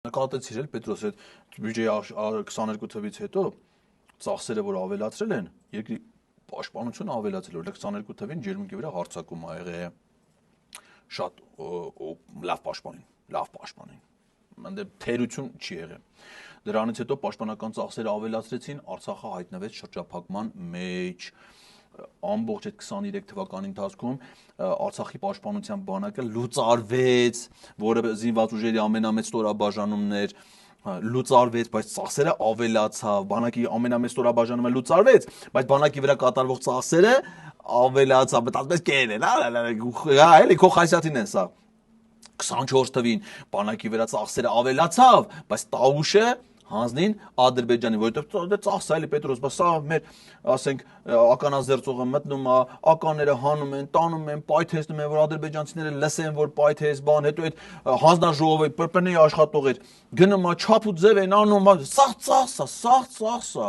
Նկատեցիր էլ Պետրոս այդ բյուջեի 22 թվից հետո ծախսերը որ ավելացրել են, երկրի պաշտպանությունը ավելացել, որ 22 թվին ջերմուկի վրա հարձակում ա եղել, շատ լավ պաշտպանին, այնտեղ թերություն չի եղել։ Դրանից հետո պաշտպանական ծախսերը ավելացրեցին, Արցախը հայտնվեց շրջափակման մեջ։ Ամբողջ այդ 23 թվականի ընթացքում Արցախի պաշտպանության բանակը լուծարվեց, որը զինված ուժերի ամենամեծ ստորաբաժանումն էր, լուծարվեց, բայց ծախսերը ավելացավ, բանակի ամենամեծ ստորաբաժանումը լուծարվեց, բայց բանակի վրա կատարվող ծախսերը ավելացավ, այդպես կերեն, էլի քո խայսյաթին են սա։ 24 թվին բանակի վրա ծախսերը ավելացավ, բայց տավուշը հանձնին Ադրբեջանի, որովհետև ծախսը էլի Պետրոս, բայց սա մեր, ասենք, ականազերծողը մտնում է, ականները հանում են, տանում են, պայթեցնում են, որ ադրբեջանցիները լսեն, որ պայթեց, բան, հետո այդ հանձնաժողովը ՊՊՆ-ի աշխատող էր, գնում է, չափ ու ձև են անում, սաղ ծախս է։